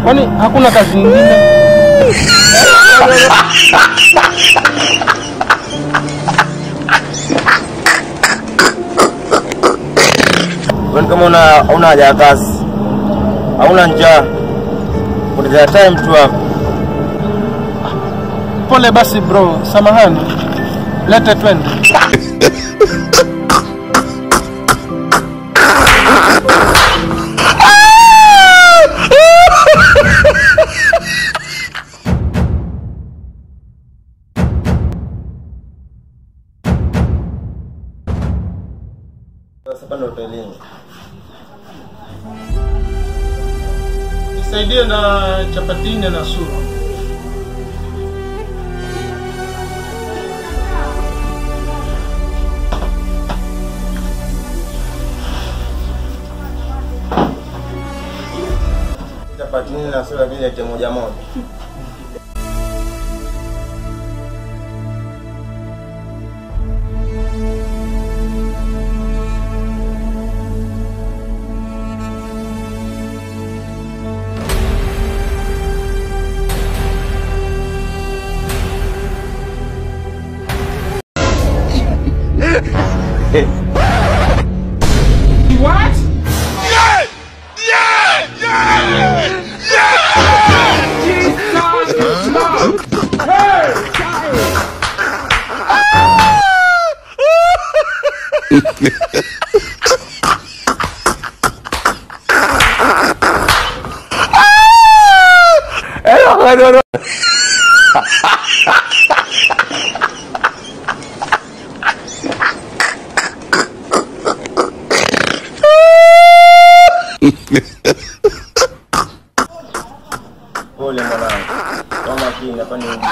Kwani hakuna kazi nyingine? Kwani kama una haja ya kazi, hauna njaa, unataka time tu hapo. Pole basi bro, samahani. Lete twende. Sasa ndo hotelini. Nisaidie na chapati na sura. Chapati na sura vile moja moja. What? Yeah! Yeah! Yeah! Yeah! Jesus! No! Hey! No. Pole mwanangu. Kama kini hapa ni mjini.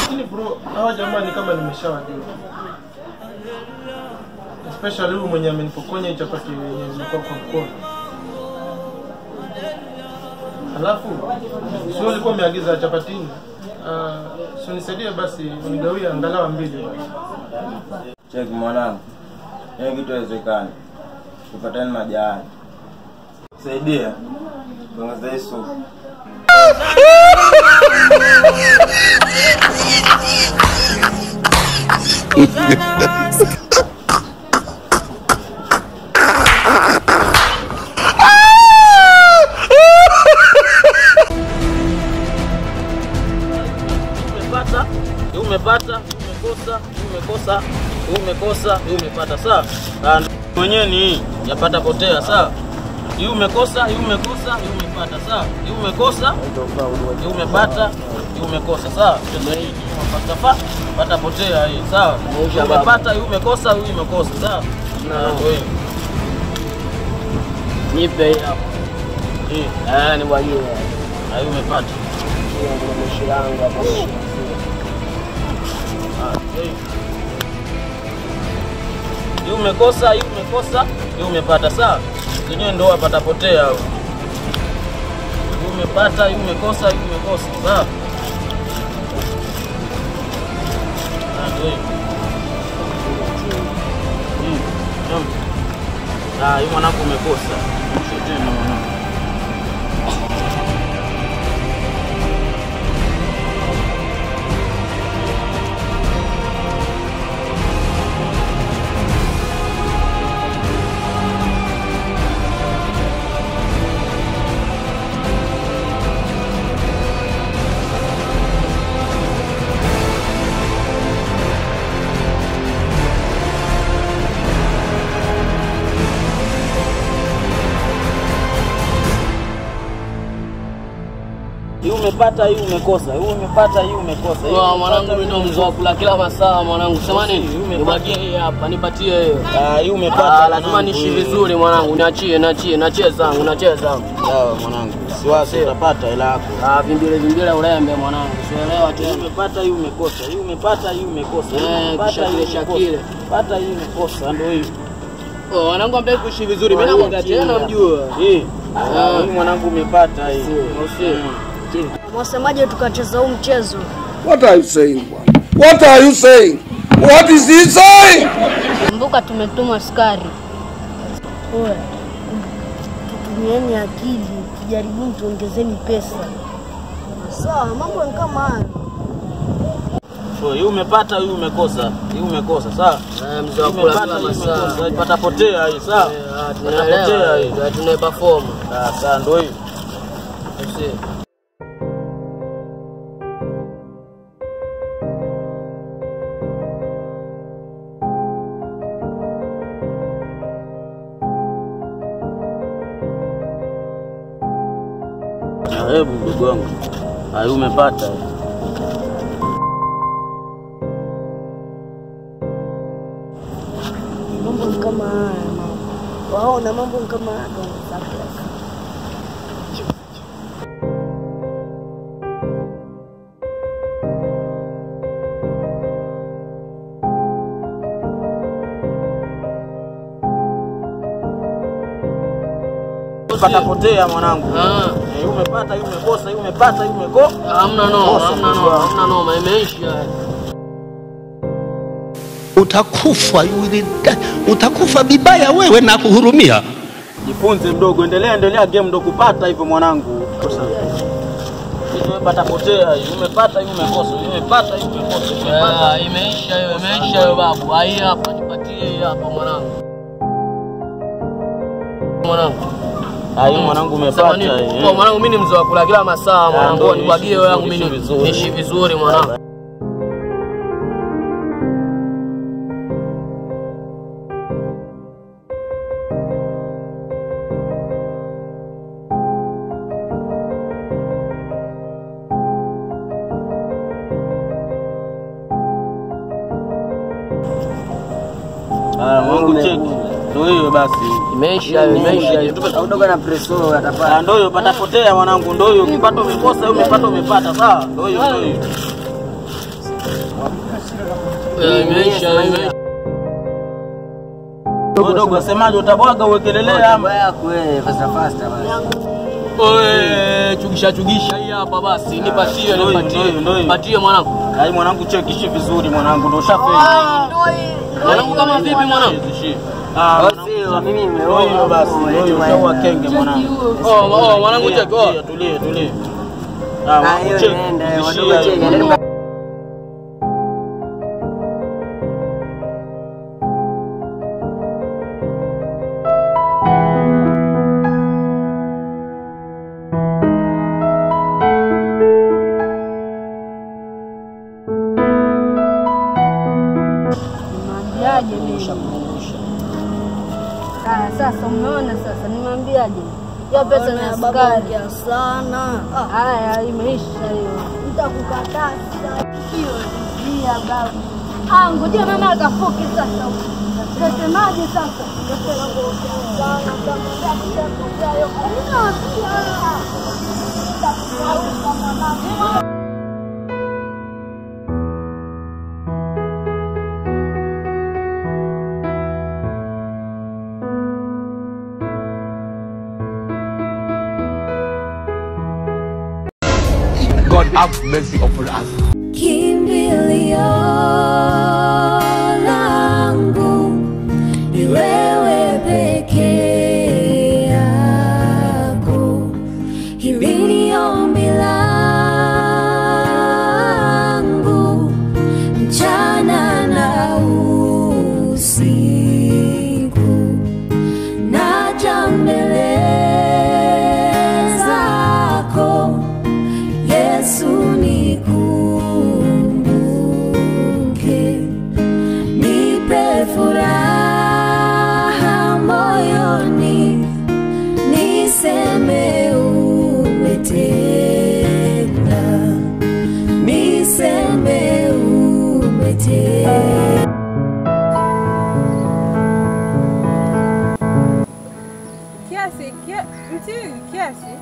Lakini bro, hawa jamani kama nimeshawajua. Especially huyu mwenye amenipokonya chapati yenye zilikuwa kwa mkono. Alafu sio ulikuwa umeagiza chapatini. Sio nisaidie basi unigawie angalau 2 basi. Check mwanangu. Hiki kitu haiwezekani. Tupatane majani. Saidia. Tuongeze hizo. Umepata sawa. Mwenyewe ni yapata potea sawa. Umekosa, umepata sawa. Umekosa, umepata, umekosa sawa. Umepata pata potea hii sawa. Umepata, umekosa, umekosa sawa. Nipe hapo. Ni bwaje. Hayo umepata. Ndio mwisho wangu hapo. Umekosa, umepata sawa. Kenyewe ndo wapata potea hapo. Umepata, umekosa sawa. Yule mwanangu umekosa. Tena mwanangu. Umepata, umekosa. Umepata, umekosa. Mwanangu mimi ndo mzoa kula kila masaa mwanangu. Sema nini? Nibagie hapa, nipatie hiyo. Umepata. Lazima nishi vizuri mwanangu. Niachie zangu. Sawa mwanangu. Siwasi utapata hela yako. Vimbile ulembe mwanangu. Sielewa tena. Umepata, umekosa. Umepata, umekosa. Umepata, kile. Pata, umekosa. Ndio hiyo. Wanangu ambaye kuishi vizuri. Mimi namwambia tena mjua. Huyu mwanangu umepata hii. Mwasemaje tukacheza huu mchezo? What are you saying, bwana? What are you saying? What is he saying? Mbuka tumetuma askari. Oya. Tutumieni akili, tujaribuni tuongezeni pesa. Sawa, mambo ni kama haya. So, hii umepata, hii umekosa. Hii umekosa, sawa? Mzee wa kula kila masaa. Patapotea hii, sawa? Tunaelewa hii, tunaperform. Sawa, ndio hiyo. Hebu ndugu wangu. Hii umepata. Mambo ni kama haya. Waona mambo ni kama haya. Patapotea mwanangu. Hii umepata, hii umekosa, hii umepata, hii umekosa. Hamna noma, imeisha. Utakufa vibaya wewe na kuhurumia. Jifunze mdogo, endelea game ndo kupata hivyo mwanangu. Hiyo patapotea, hii umepata, hii umekosa, hii umepata, hii umekosa. Imeisha hiyo babu. Hai hapa nipatie hapa mwanangu. Hayo mwanangu umepata. Kwa mwanangu mimi ni mzee wa kula kila masaa mwanangu, nibwagie wewe yangu mimi niishi vizuri mwanangu. Mungu cheki. Ndio hiyo basi. Imeisha. Udogo na preso atapata. Ndio hiyo patapotea mwanangu, ndio hiyo ukipata umekosa, umepata umepata, sawa? Ndio hiyo. Imeisha. Udogo semaje, utabwaga uwekelelea Mambo yako wewe fasta basi. Oe, chugisha hii hapa basi. Nipatie. Patie mwanangu. Hai mwanangu chekishi vizuri mwanangu, ndio ushafeli. Mwanangu kama vipi mwanangu? Sio mimi nimeoa basi. Ndio ushaua kenge mwanangu. Mwanangu cheki. Tulie. hiyo nenda wadogo cheki. Sasa umeona sasa nimwambiaje? Hiyo pesa ni askari sana. Haya imeisha hiyo. Nitakukataza. Hiyo ndio babu. Ngoja mama akafoke sasa. Unasemaje sasa? God have mercy upon us. Kimbilio langu ni wewe peke yako, hili ni ombi langu mchana na usiku, naja mbele zako Yesu nikumbuke, nipe furaha moyoni, niseme umetenda, niseme umetenda. Kiasi.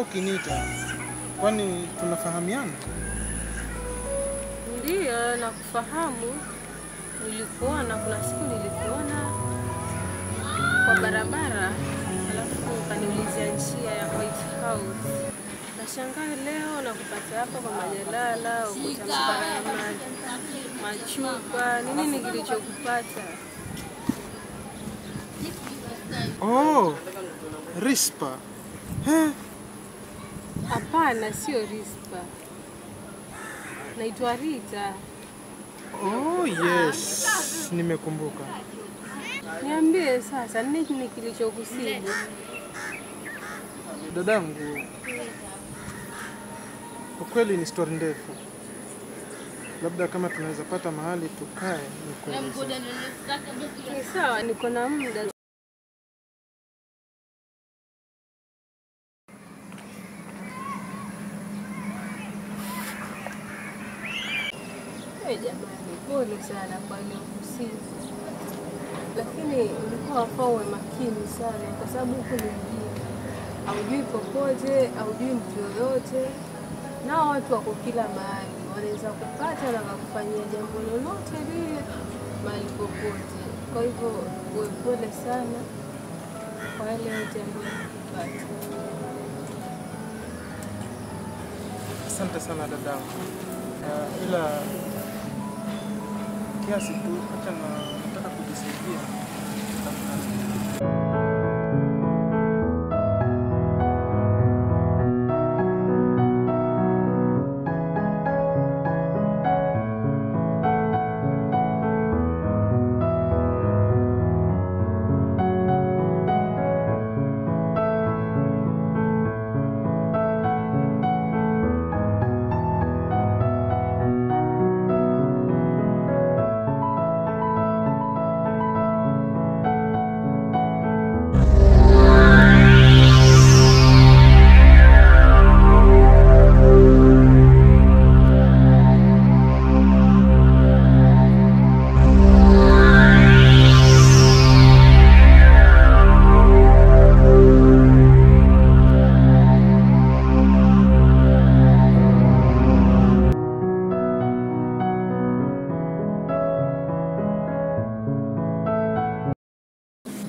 ukiniita. Kwani tunafahamiana? Ndiyo, nakufahamu. Nilikuona, kuna siku nilikuona kwa barabara, alafu ukaniulizia njia ya White House. Nashangaa leo nakupata hapa kwa majalala, ukutamka machupa. Ni nini kilichokupata? Oh, Rispa. Hapana, sio Rispa. Naitwa Rita. Oh, yes. Nimekumbuka. Niambie sasa, nini kilichokusibu? Dadangu, ukweli ni story ndefu. Labda kama tunaweza pata mahali tukae nikueleze. Ni sawa, niko na muda. Jamani, pole sana kwa ile usiku. Lakini ulikuwa wafaa uwe makini sana kwa sababu huko ni mjini. Haujui popote, haujui mtu yoyote. Nao watu wako kila mahali. Wanaweza kupata na kukufanyia jambo lolote lile mahali popote. Kwa hivyo uwe pole sana kwa yale yote ambayo unapata. Asante sana dadangu. Ila kiasi tu hata nataka kujisaidia.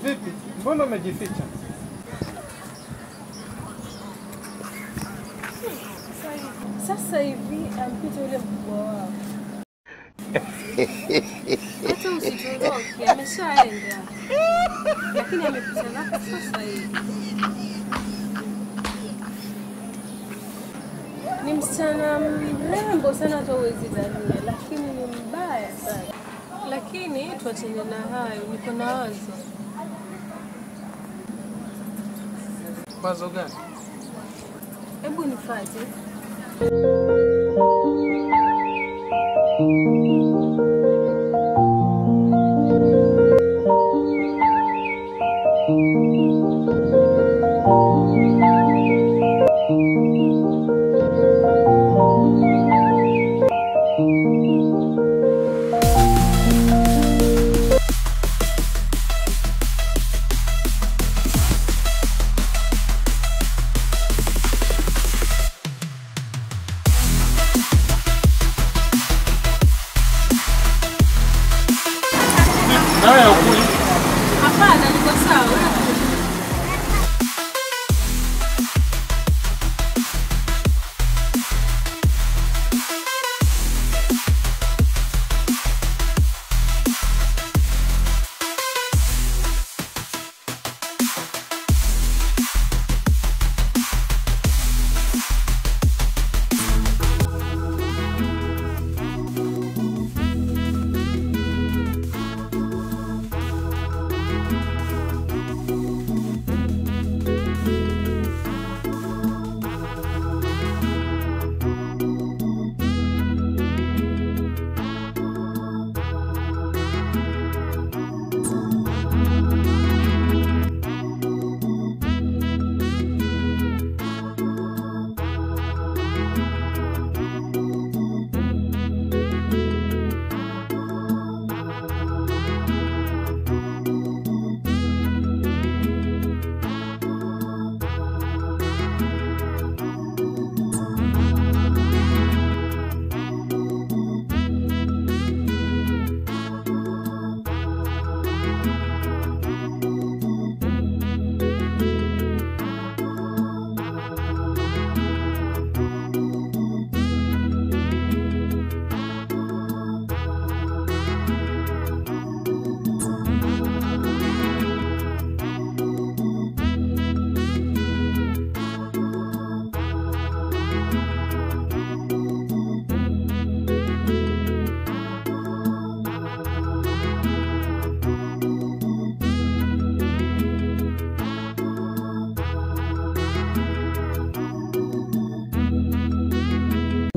Vipi? Mbona umejificha? Sasa hivi ampita yule mkubwa wao. Hata usitoroke, ameshaenda. Lakini amepita nako sasa hivi. Ni msichana mrembo sana hata huwezi dhania, lakini ni mbaya sana. Lakini tuachane na hayo, niko na wazo. Wazo gani? Hebu nifuate. Hapana, niko sawa.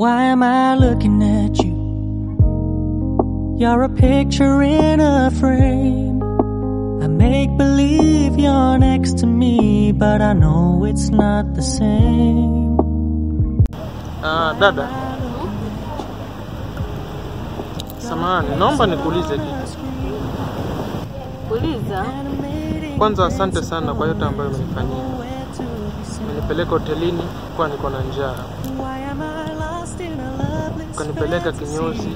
Why am I looking at you? You're a picture in a frame. I make believe you're next to me, but I know it's not the same. Dada. Samahani, naomba nikuulize kitu. Uliza. Kwanza asante sana kwa yote ambayo umenifanyia. Umenipeleka hotelini kwa niko na njaa. Ukanipeleka kinyozi.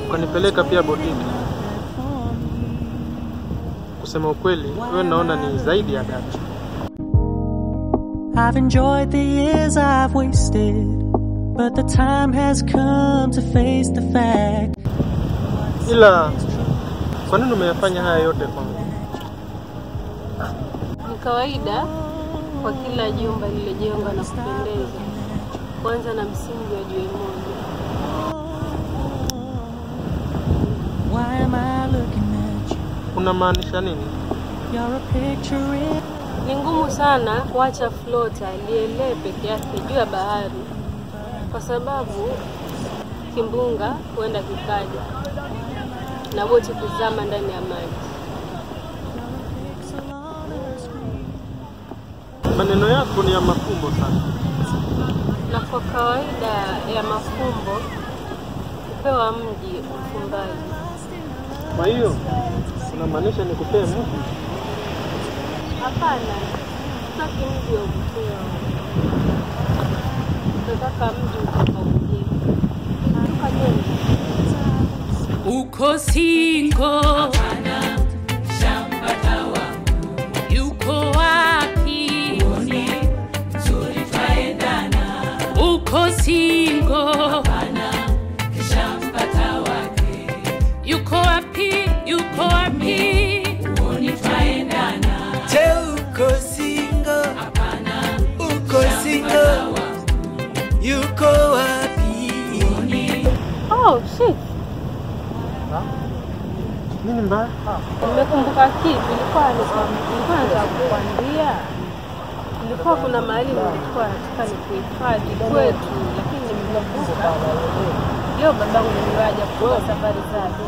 Ukanipeleka pia botiki. Kusema ukweli, wewe naona ni zaidi ya dada. I've enjoyed the years I've wasted, but the time has come to face the fact. Ila kwa nini umeyafanya haya yote kwangu? Ni kawaida kwa kila jumba lililojengwa na kupendeza kwanza na msingi wa jiwe moja. Why am I looking at you? Unamaanisha nini? You're a picture in... Ni ngumu sana kuacha flota lielee peke yake juu ya bahari, kwa sababu kimbunga huenda kikaja na boti kuzama ndani ya maji. Maneno yako ni ya mafumbo sana. Na kwa kawaida ya mafumbo kupewa mji ufumbaji. Kwa hiyo unamaanisha nikupee mji? Hapana, sitaki mji wa kupewa. Nataka mji utakaojenga. Uko singo, hapana, shamba tawa. Yuko wapi? Uoni, nzuri twaendana. Uko singo, hapana, shamba tawa. Yuko wapi? Yuko wapi? Uoni twaendana. Je, uko singo? Hapana, uko singo. Yuko wapi? Uoni. Oh, shit. Nini mbaya? Nimekumbuka kitu, nilikuwa nataka kukwambia. Nilikuwa kuna mahali nilikuwa nataka nikuhifadhi kwetu, lakini nimekumbuka. Leo babangu niliwaja kwa safari zake.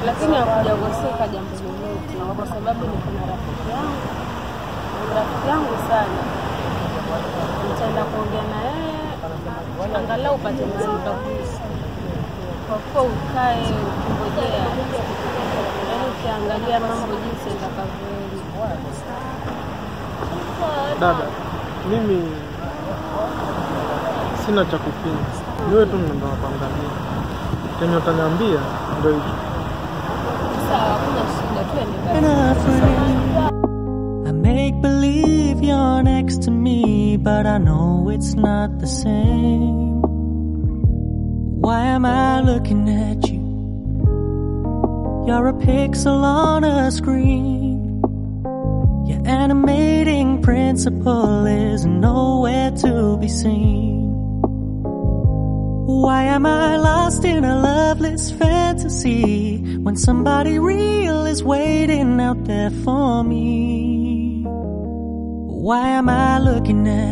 Lakini hakujagoseka jambo lolote kwa sababu niko na rafiki yangu sana. Nitaenda kuongea na yeye angalau upate mahali pa kuishi. Kwa kuwa ukae ukingojea, yaani ukiangalia mambo jinsi yatakavyoenda. Dada, mimi sina cha kupinga. Niwe tu ndio kuangalia. Kenye utaniambia ndio hicho. Sawa, kuna shida, twende. I make believe you're next to me, but I know it's not the same. Why am I looking at you? You're a pixel on a screen. Your animating principle is nowhere to be seen. Why am I lost in a loveless fantasy when somebody real is waiting out there for me? Why am I looking at